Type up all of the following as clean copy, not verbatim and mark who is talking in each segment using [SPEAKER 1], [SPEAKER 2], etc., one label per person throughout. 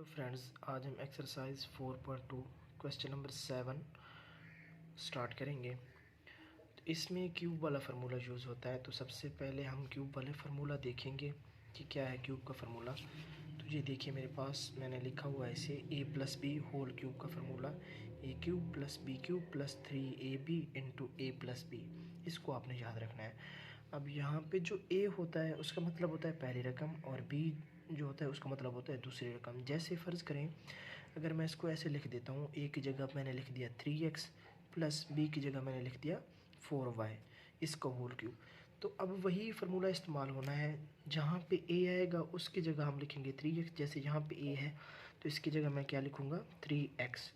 [SPEAKER 1] Hello friends, आज हम exercise 4.2 question number 7 start करेंगे। तो इसमें क्यूब वाला फार्मूला यूज़ होता है। तो सबसे पहले हम क्यूब वाले फार्मूला देखेंगे कि क्या है क्यूब का फार्मूला। तो ये देखिए मेरे पास मैंने लिखा हुआ है इसे a plus B whole cube का formula, A cube plus B cube plus 3ab into A plus B. इसको आपने याद रखना है। अब यहाँ पे जो a होता है उसका मतलब होता है पहली रकम, और b जो होता है उसका मतलब होता है दूसरी रकम। जैसे फ़र्ज़ करें, अगर मैं इसको ऐसे लिख देता हूँ, a की जगह मैंने लिख दिया 3x प्लस b की जगह मैंने लिख दिया 4y, इसका होल क्यूब। तो अब वही फार्मूला इस्तेमाल होना है। जहाँ पे a आएगा उसकी जगह हम लिखेंगे 3x। जैसे यहाँ पे a है तो इसकी जगह मैं क्या लिखूँगा 3x,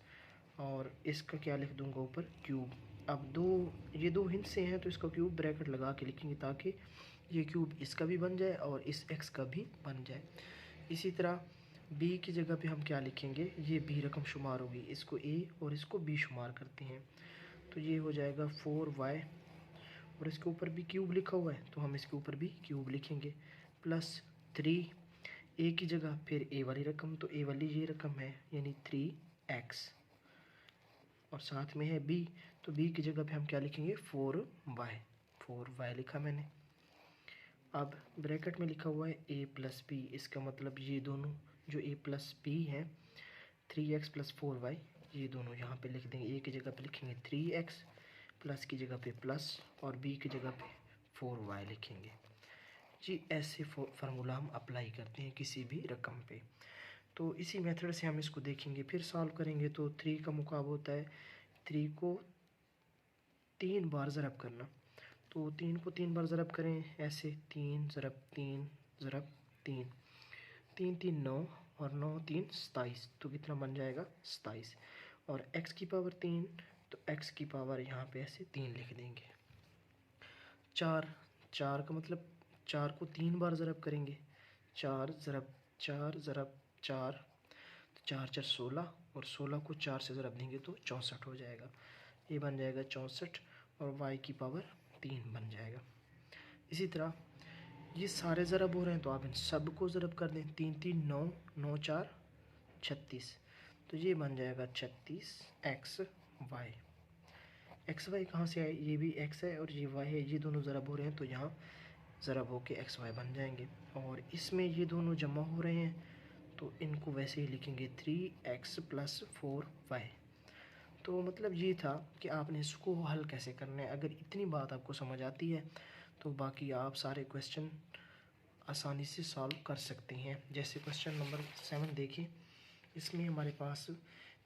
[SPEAKER 1] और इसका क्या लिख दूँगा ऊपर क्यूब। अब ये दो हिंट से हैं तो इसका क्यूब ब्रैकेट लगा के लिखेंगे ताकि ये क्यूब इसका भी बन जाए और इस x का भी बन जाए। इसी तरह b की जगह पे हम क्या लिखेंगे, ये b रकम शुमार होगी, इसको a और इसको b शुमार करते हैं। तो ये हो जाएगा 4y, और इसके ऊपर भी क्यूब लिखा हुआ है तो हम इसके ऊपर भी क्यूब लिखेंगे, प्लस 3 a की जगह फिर a वाली रकम, तो a वाली ये रकम है यानी 3x, और साथ में है b, तो b की जगह पे हम क्या लिखेंगे 4y लिखा मैंने। अब ब्रैकेट में लिखा हुआ है a प्लस बी, इसका मतलब ये दोनों जो a प्लस बी है 3x प्लस 4y, ये दोनों यहाँ पे लिख देंगे। a की जगह पे लिखेंगे 3x, प्लस की जगह पे प्लस, और b की जगह पे 4y लिखेंगे जी। ऐसे फार्मूला हम अप्लाई करते हैं किसी भी रकम पे। तो इसी मेथड से हम इसको देखेंगे, फिर सॉल्व करेंगे। तो 3 का मुकाबला होता है 3 को 3 बार ज़रब करना। तो 3 को 3 बार ज़रब करें ऐसे, 3 ज़रब 3 ज़रब 3, 3 3 9, और 9 3 27, तो कितना बन जाएगा 27। और x की पावर 3, तो x की पावर यहाँ पे ऐसे 3 लिख देंगे। 4 का मतलब 4 को 3 बार ज़रब करेंगे, 4 ज़रब 4 ज़रब 4, तो 4 4 16, और 16 को 4 से ज़रब देंगे तो 64 हो जाएगा। ये बन जाएगा 64, और y की पावर 3 बन जाएगा। इसी तरह ये सारे ज़रब हो रहे हैं तो आप इन सब को ज़रब कर दें, 3 3 9, 9 4 36, तो ये बन जाएगा 36 एक्स वाई कहाँ से आए, ये भी x है और ये y है, ये दोनों ज़रब हो रहे हैं तो यहाँ ज़रब हो के एक्स वाई बन जाएंगे। और इसमें ये दोनों जमा हो रहे हैं तो इनको वैसे ही लिखेंगे 3x प्लस 4y। तो मतलब ये था कि आपने इसको हल कैसे करना है। अगर इतनी बात आपको समझ आती है तो बाकी आप सारे क्वेश्चन आसानी से सॉल्व कर सकते हैं। जैसे क्वेश्चन नंबर 7 देखिए, इसमें हमारे पास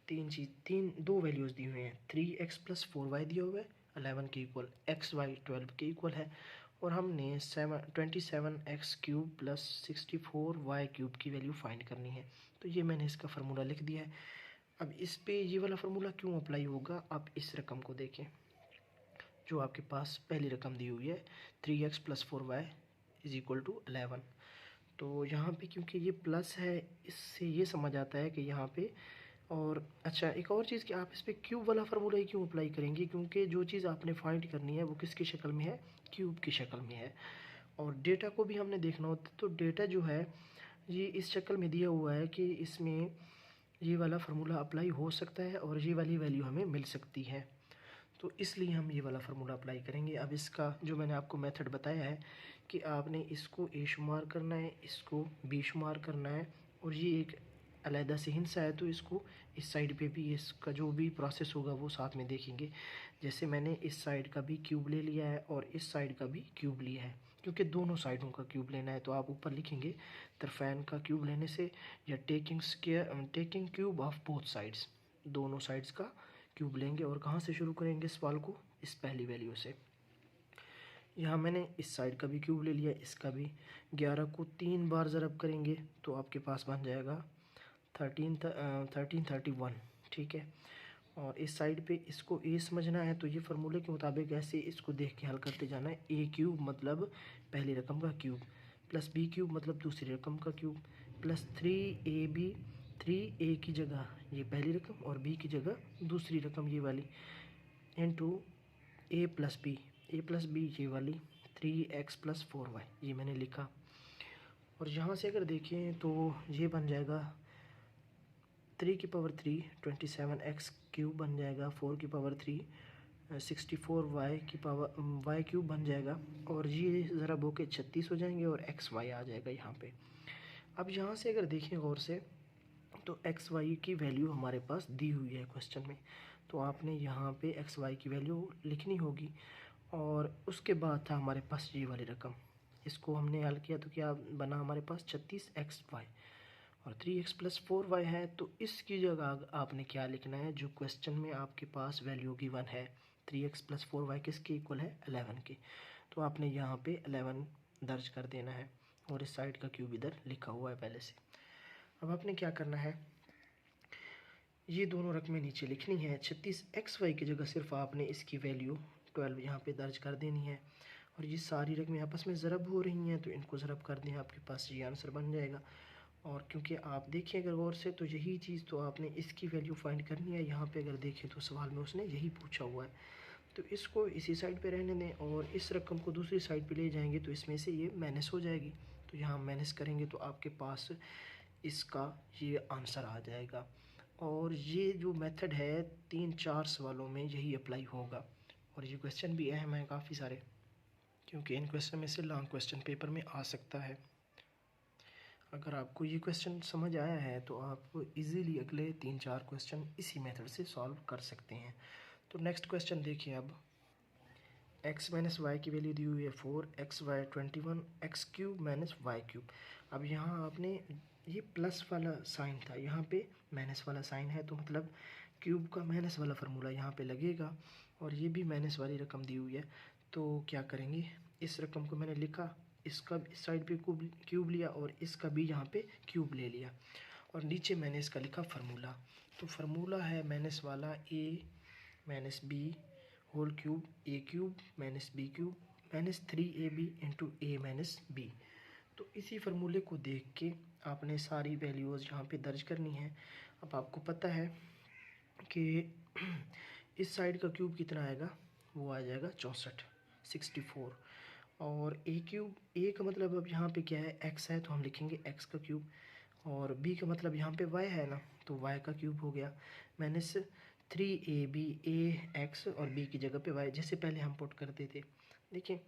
[SPEAKER 1] दो वैल्यूज़ दी हुई हैं। 3x प्लस 4y दिया हुआ है 11 के इक्वल, xy 12 के इक्वल है, और हमने 27x cube plus 64y cube की वैल्यू फाइंड करनी है। तो ये मैंने इसका फार्मूला लिख दिया है। अब इस पे ये वाला फार्मूला क्यों अप्लाई होगा, आप इस रकम को देखें जो आपके पास पहली रकम दी हुई है 3x plus 4y is equal to 11। तो यहाँ पे क्योंकि ये प्लस है, इससे ये समझ आता है कि यहाँ पे, और अच्छा एक और चीज़ कि आप इस पर क्यूब वाला फार्मूला ही क्यों अप्लाई करेंगे, क्योंकि जो चीज़ आपने फाइंड करनी है वो किसकी शक्ल में है, क्यूब की शक्ल में है। और डेटा को भी हमने देखना होता है, तो डेटा जो है ये इस शक्ल में दिया हुआ है कि इसमें ये वाला फार्मूला अप्लाई हो सकता है और ये वाली वैल्यू हमें मिल सकती है, तो इसलिए हम ये वाला फार्मूला अप्लाई करेंगे। अब इसका जो मैंने आपको मेथड बताया है कि आपने इसको ए शुमार करना है, इसको बी शुमार करना है, और ये एक अलहदा से हिस्सा है तो इसको इस साइड पे भी इसका जो भी प्रोसेस होगा वो साथ में देखेंगे। जैसे मैंने इस साइड का भी क्यूब ले लिया है और इस साइड का भी क्यूब लिया है, क्योंकि दोनों साइडों का क्यूब लेना है। तो आप ऊपर लिखेंगे तरफैन का क्यूब लेने से, या taking cube of both sides, दोनों साइड्स का क्यूब लेंगे। और कहाँ से शुरू करेंगे सवाल को, इस पहली वैल्यू से। यहाँ मैंने इस साइड का भी क्यूब ले लिया, इसका भी। 11 को 3 बार ज़रब करेंगे तो आपके पास बन जाएगा 1331, ठीक है। और इस साइड पे इसको ए समझना है तो ये फार्मूले के मुताबिक ऐसे इसको देख के हल करते जाना है। ए क्यूब मतलब पहली रकम का क्यूब, प्लस बी क्यूब मतलब दूसरी रकम का क्यूब, प्लस 3ab, 3a की जगह ये पहली रकम और b की जगह दूसरी रकम ये वाली, इंटू ए प्लस बी ये वाली, 3x प्लस 4y ये मैंने लिखा। और यहाँ से अगर देखें तो ये बन जाएगा 3 की पावर 3 27x³ बन जाएगा, 4 की पावर 3 64 y³ बन जाएगा, और ये ज़रा बो के 36 हो जाएंगे और xy आ जाएगा यहाँ पे। अब यहाँ से अगर देखें गौर से तो xy की वैल्यू हमारे पास दी हुई है क्वेश्चन में, तो आपने यहाँ पे xy की वैल्यू लिखनी होगी। और उसके बाद था हमारे पास ये वाली रकम, इसको हमने हल किया तो क्या बना हमारे पास 36xy, और 3x + 4y है। तो इसकी जगह आपने क्या लिखना है, जो क्वेश्चन में आपके पास वैल्यू गिवन है 3x + 4y किसके इक्वल है, 11 के, तो आपने यहाँ पे 11 दर्ज कर देना है, और इस साइड का क्यूब इधर लिखा हुआ है पहले से। अब आपने क्या करना है, ये दोनों रकमें नीचे लिखनी है। 36xy की जगह सिर्फ आपने इसकी वैल्यू 12 यहाँ पे दर्ज कर देनी है, और ये सारी रकमें आपस में ज़रब हो रही हैं तो इनको ज़रब कर दें, आपके पास ये आंसर बन जाएगा। और क्योंकि आप देखिए अगर गौर से तो यही चीज़ तो आपने इसकी वैल्यू फाइंड करनी है। यहाँ पे अगर देखें तो सवाल में उसने यही पूछा हुआ है, तो इसको इसी साइड पे रहने दें, और इस रकम को दूसरी साइड पे ले जाएंगे तो इसमें से ये माइनस हो जाएगी, तो यहाँ माइनस करेंगे तो आपके पास इसका ये आंसर आ जाएगा। और ये जो मेथड है 3-4 सवालों में यही अप्लाई होगा, और ये क्वेश्चन भी अहम है काफ़ी सारे, क्योंकि इन क्वेश्चन में से लॉन्ग क्वेश्चन पेपर में आ सकता है। अगर आपको ये क्वेश्चन समझ आया है तो आप इजीली अगले 3-4 क्वेश्चन इसी मेथड से सॉल्व कर सकते हैं। तो नेक्स्ट क्वेश्चन देखिए, अब x - y की वैल्यू दी हुई है 4, xy 21, x³ - y³। अब यहाँ आपने ये प्लस वाला साइन था, यहाँ पे माइनस वाला साइन है, तो मतलब क्यूब का माइनस वाला फार्मूला यहाँ पे लगेगा, और ये भी माइनस वाली रकम दी हुई है। तो क्या करेंगे, इस रकम को मैंने लिखा, इसका इस साइड पे क्यूब लिया, और इसका भी यहाँ पे क्यूब ले लिया, और नीचे मैंने इसका लिखा फार्मूला। तो फार्मूला है माइनस वाला a - b whole cube a³ - b³ -3ab × a - b। तो इसी फार्मूले को देख के आपने सारी वैल्यूज़ यहाँ पे दर्ज करनी है। अब आपको पता है कि इस साइड का क्यूब कितना आएगा, वो आ जाएगा 64, और a³ का मतलब अब यहाँ पे क्या है, x है, तो हम लिखेंगे x का क्यूब, और b का मतलब यहाँ पे y है ना, तो y का क्यूब हो गया, -3ab ax और b की जगह पे y, जैसे पहले हम पुट करते थे। देखिए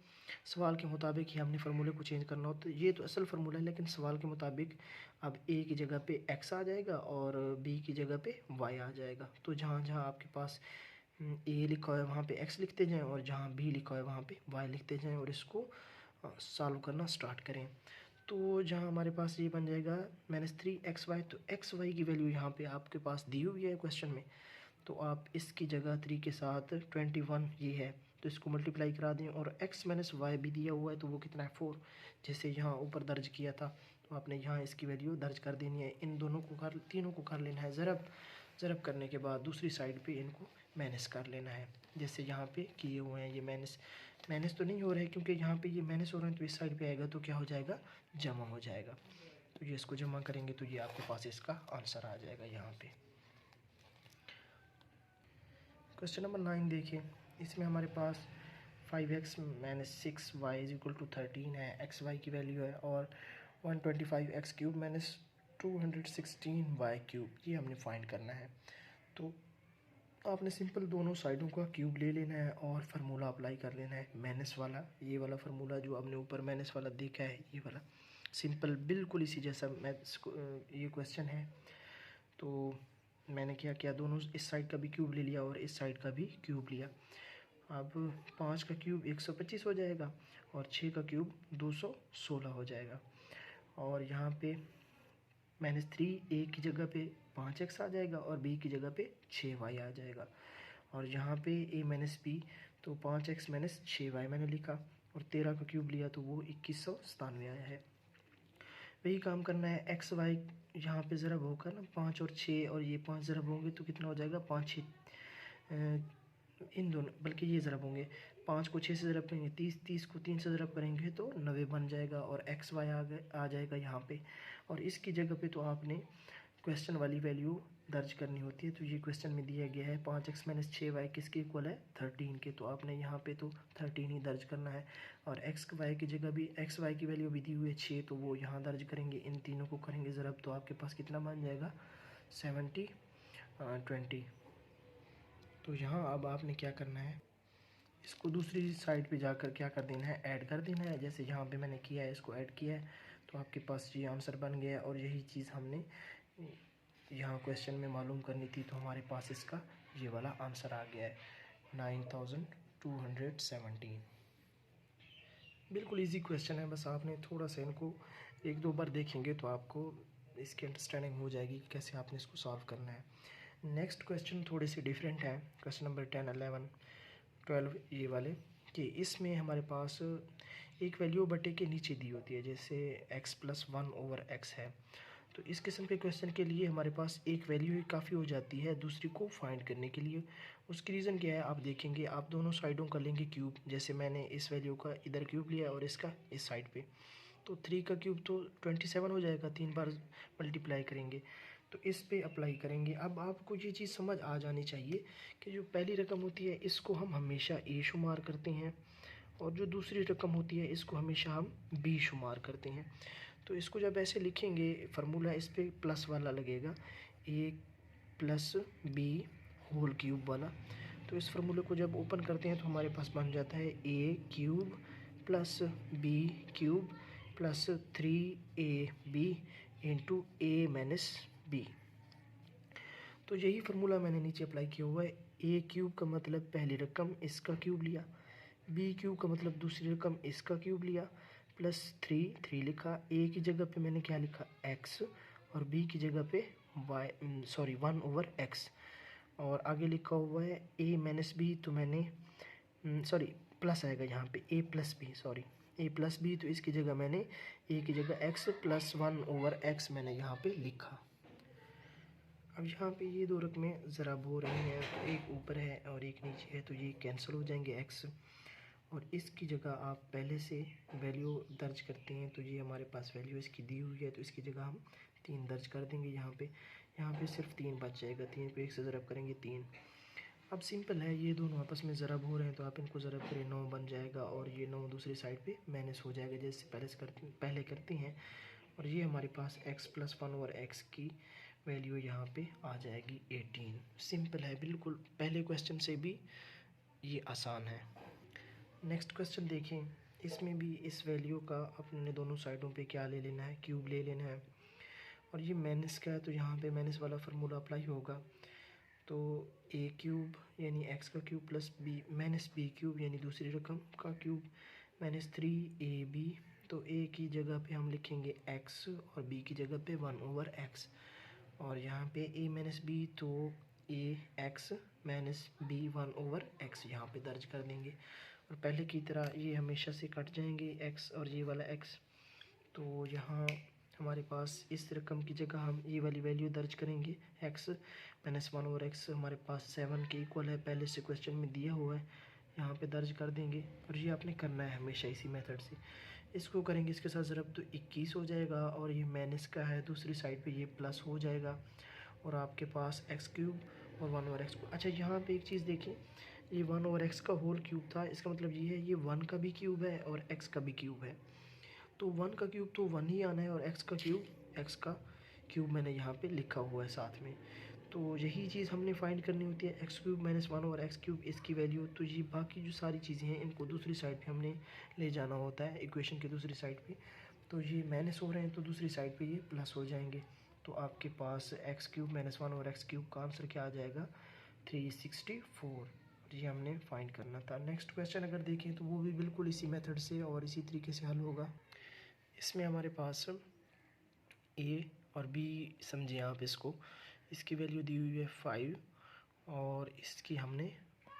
[SPEAKER 1] सवाल के मुताबिक ही हमने फार्मूले को चेंज करना हो, तो ये तो असल फार्मूला है, लेकिन सवाल के मुताबिक अब a की जगह पे x आ जाएगा और b की जगह पे y आ जाएगा। तो जहाँ जहाँ आपके पास a लिखा हुआ है वहाँ पे x लिखते जाएं, और जहाँ b लिखा हुआ है वहाँ पे y लिखते जाएं, और इसको सॉल्व करना स्टार्ट करें। तो जहाँ हमारे पास ये बन जाएगा -3xy, तो xy की वैल्यू यहाँ पे आपके पास दी हुई है क्वेश्चन में, तो आप इसकी जगह 3 के साथ 21 ये है, तो इसको मल्टीप्लाई करा दें, और x - y भी दिया हुआ है, तो वो कितना है 4, जैसे यहाँ ऊपर दर्ज किया था, तो आपने यहाँ इसकी वैल्यू दर्ज कर देनी है। इन दोनों को तीनों को कर लेना है ज़रब करने के बाद दूसरी साइड पे इनको माइनस कर लेना है, जैसे यहाँ पे किए हुए हैं। ये माइनस तो नहीं हो रहा है, क्योंकि यहाँ पे ये माइनस हो रहे हैं, तो इस साइड पे आएगा तो क्या हो जाएगा, जमा हो जाएगा। तो ये इसको जमा करेंगे तो ये आपके पास इसका आंसर आ जाएगा यहाँ पे। क्वेश्चन नंबर 9 देखिए, इसमें हमारे पास 5x - 6y = 13 है, xy की वैल्यू है, और 125x³ - 216y³, ये हमने फाइंड करना है। तो आपने सिंपल दोनों साइडों का क्यूब ले लेना है और फार्मूला अप्लाई कर लेना है, माइनस वाला, ये वाला फार्मूला जो आपने ऊपर माइनस वाला देखा है, ये वाला सिंपल बिल्कुल इसी जैसा मैथ्स ये क्वेश्चन है। तो मैंने क्या किया, दोनों इस साइड का भी क्यूब ले लिया और इस साइड का भी क्यूब लिया। अब 5 का क्यूब 125 हो जाएगा, और 6 का क्यूब 216 हो जाएगा, और यहाँ पे -3 a की जगह पे 5x आ जाएगा, और b की जगह पे 6y आ जाएगा, और यहाँ पे a - b, तो 5x - 6y मैंने लिखा, और 13 का क्यूब लिया तो वो 2197 आया है। वही काम करना है, एक्स वाई यहाँ पे ज़रब होगा ना, 5 और 6, और ये 5 ज़रब होंगे तो कितना हो जाएगा, 5 6 इन दोनों, बल्कि ये ज़रब होंगे, 5 को 6 से ज़रब करेंगे 30, 30 को 3 से ज़रब करेंगे तो 90 बन जाएगा, और एक्स वाई आ जाएगा यहाँ पे, और इसकी जगह पे तो आपने क्वेश्चन वाली वैल्यू दर्ज करनी होती है। तो ये क्वेश्चन में दिया गया है 5x - 6y किसके इक्वल है, 13 के, तो आपने यहाँ पे तो 13 ही दर्ज करना है, और एक्स वाई की जगह भी एक्स वाई की वैल्यू भी दी हुई है 6, तो वो यहाँ दर्ज करेंगे, इन तीनों को करेंगे ज़रब, तो आपके पास कितना बन जाएगा, 70 20। तो यहाँ अब आपने क्या करना है, इसको दूसरी साइड पे जाकर क्या कर देना है, ऐड कर देना है। जैसे यहाँ पे मैंने किया है, इसको ऐड किया है, तो आपके पास ये आंसर बन गया। और यही चीज़ हमने यहाँ क्वेश्चन में मालूम करनी थी, तो हमारे पास इसका ये वाला आंसर आ गया है 9217। बिल्कुल इजी क्वेश्चन है, बस आपने थोड़ा सा इनको एक दो बार देखेंगे तो आपको इसकी अंडरस्टैंडिंग हो जाएगी कि कैसे आपने इसको सॉल्व करना है। नेक्स्ट क्वेश्चन थोड़े से डिफरेंट है, क्वेश्चन नंबर 10, 11, 12 ये वाले, कि इसमें हमारे पास एक वैल्यू बटे के नीचे दी होती है, जैसे x+1/x है। तो इस किस्म के क्वेश्चन के लिए हमारे पास एक वैल्यू ही काफ़ी हो जाती है दूसरी को फाइंड करने के लिए। उसकी रीज़न क्या है, आप देखेंगे, आप दोनों साइडों का लेंगे क्यूब। जैसे मैंने इस वैल्यू का इधर क्यूब लिया और इसका इस साइड पे, तो 3 का क्यूब तो 27 हो जाएगा, 3 बार मल्टीप्लाई करेंगे तो इस पे अप्लाई करेंगे। अब आपको ये चीज़ समझ आ जानी चाहिए कि जो पहली रकम होती है इसको हम हमेशा ए शुमार करते हैं, और जो दूसरी रकम होती है इसको हमेशा हम बी शुमार करते हैं। तो इसको जब ऐसे लिखेंगे फार्मूला, इस पे प्लस वाला लगेगा, ए प्लस बी होल क्यूब वाला। तो इस फार्मूले को जब ओपन करते हैं तो हमारे पास बन जाता है A cube plus B cube plus 3ab into A minus B. तो यही फार्मूला मैंने नीचे अप्लाई किया हुआ है। ए क्यूब का मतलब पहली रकम इसका क्यूब लिया, बी क्यूब का मतलब दूसरी रकम इसका क्यूब लिया, प्लस 3 लिखा। ए की जगह पे मैंने क्या लिखा, x, और बी की जगह पे 1/x। और आगे लिखा हुआ है a माइनस बी, तो मैंने प्लस आएगा यहाँ पे a plus B, a plus B, तो इसकी जगह मैंने a की जगह x प्लस 1/x मैंने यहाँ पे लिखा। अब यहाँ पे ये दो रकमें ज़राब हो रही हैं, तो एक ऊपर है और एक नीचे है, तो ये कैंसिल हो जाएंगे x, और इसकी जगह आप पहले से वैल्यू दर्ज करते हैं, तो ये हमारे पास वैल्यू इसकी दी हुई है, तो इसकी जगह हम 3 दर्ज कर देंगे। यहाँ पे सिर्फ 3 बच जाएगा, 3 को 1 से ज़रब करेंगे 3। अब सिंपल है, ये दोनों आपस में ज़रब हो रहे हैं तो आप इनको ज़रब करें, 9 बन जाएगा, और ये 9 दूसरी साइड पे माइनस हो जाएगा जैसे पहले करते हैं। और ये हमारे पास x+1/x की वैल्यू यहाँ पे आ जाएगी 18। सिंपल है बिल्कुल, पहले क्वेश्चन से भी ये आसान है। नेक्स्ट क्वेश्चन देखें, इसमें भी इस वैल्यू का अपने दोनों साइडों पे क्या ले लेना है, क्यूब ले लेना है। और ये माइनस का है तो यहाँ पे माइनस वाला फार्मूला अप्लाई होगा। तो ए क्यूब यानी x का cube plus B minus B cube यानी दूसरी रकम का क्यूब माइनस 3ab। तो a की जगह पे हम लिखेंगे x और b की जगह पे 1/x। और यहाँ पे a माइनस बी, तो a x minus B 1/x यहाँ पे दर्ज कर देंगे। और पहले की तरह ये हमेशा से कट जाएंगे x और ये वाला x। तो यहाँ हमारे पास इस रकम की जगह हम ये वाली वैल्यू दर्ज करेंगे, x माइनस 1/x हमारे पास 7 के इक्वल है, पहले से क्वेश्चन में दिया हुआ है, यहाँ पे दर्ज कर देंगे। और ये आपने करना है हमेशा इसी मेथड से। इसको करेंगे इसके साथ ज़रब तो 21 हो जाएगा, और ये माइनस का है दूसरी साइड पे ये प्लस हो जाएगा, और आपके पास x क्यूब और 1/x। अच्छा यहाँ पे एक चीज़ देखें, ये 1/x का होल क्यूब था, इसका मतलब ये है ये 1 का भी क्यूब है और x का भी क्यूब है। तो 1 का क्यूब तो 1 ही आना है, और x का क्यूब मैंने यहाँ पे लिखा हुआ है साथ में। तो यही चीज़ हमने फाइंड करनी होती है, x³ माइनस 1/x क्यूब इसकी वैल्यू। तो ये बाकी जो सारी चीज़ें हैं इनको दूसरी साइड पे हमने ले जाना होता है, इक्वेशन की दूसरी साइड पे। तो ये माइनस हो रहे हैं तो दूसरी साइड पे ये प्लस हो जाएंगे। तो आपके पास x³ माइनस 1/x क्यूब का आंसर क्या आ जाएगा, 364। ये हमने फाइंड करना था। नेक्स्ट क्वेश्चन अगर देखें तो वो भी बिल्कुल इसी मेथड से और इसी तरीके से हल होगा। इसमें हमारे पास ए और बी समझिए आप इसको, इसकी वैल्यू दी हुई है 5, और इसकी हमने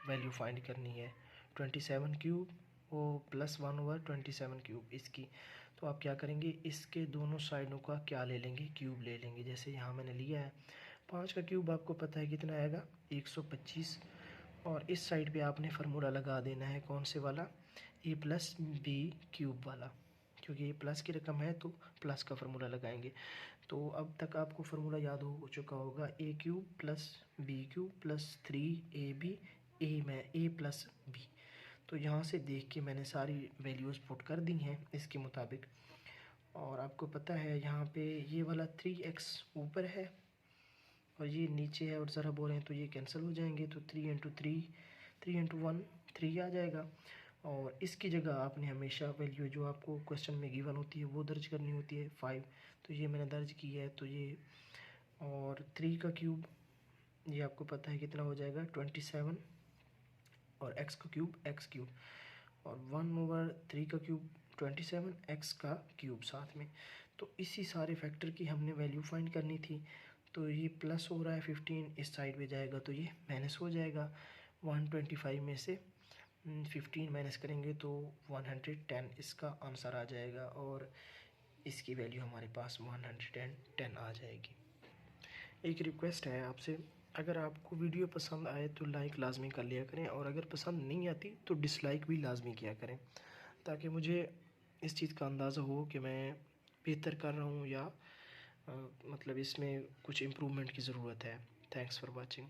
[SPEAKER 1] वैल्यू फाइंड करनी है 27 क्यूब वो प्लस 1/27 क्यूब इसकी। तो आप क्या करेंगे, इसके दोनों साइडों का क्या ले लेंगे, क्यूब ले लेंगे। जैसे यहाँ मैंने लिया है 5 का क्यूब, आपको पता है कितना आएगा, 125। और इस साइड पे आपने फार्मूला लगा देना है कौन से वाला, ए प्लस बी क्यूब वाला, क्योंकि ये प्लस की रकम है तो प्लस का फार्मूला लगाएंगे। तो अब तक आपको फार्मूला याद हो चुका होगा, A cube plus B cube plus 3ab A plus B. तो यहाँ से देख के मैंने सारी वैल्यूज़ पुट कर दी हैं इसके मुताबिक। और आपको पता है यहाँ पे ये वाला 3x ऊपर है और ये नीचे है और ज़रा बोल रहे हैं तो ये कैंसिल हो जाएंगे, तो 3 इंटू 3, 3 इंटू 1 3 आ जाएगा। और इसकी जगह आपने हमेशा वैल्यू जो आपको क्वेश्चन में गिवन होती है वो दर्ज करनी होती है 5, तो ये मैंने दर्ज की है। तो ये और 3 का क्यूब ये आपको पता है कितना हो जाएगा 27, और x का क्यूब x क्यूब, और 1/3 का क्यूब 27, x का क्यूब साथ में। तो इसी सारे फैक्टर की हमने वैल्यू फाइंड करनी थी। तो ये प्लस हो रहा है 15, इस साइड में जाएगा तो ये माइनस हो जाएगा। 125 में से 15 माइनस करेंगे तो 110 इसका आंसर आ जाएगा, और इसकी वैल्यू हमारे पास 110 आ जाएगी। एक रिक्वेस्ट है आपसे, अगर आपको वीडियो पसंद आए तो लाइक लाजमी कर लिया करें, और अगर पसंद नहीं आती तो डिसलाइक भी लाजमी किया करें, ताकि मुझे इस चीज़ का अंदाज़ा हो कि मैं बेहतर कर रहा हूँ या मतलब इसमें कुछ इम्प्रूवमेंट की ज़रूरत है। Thanks for watching.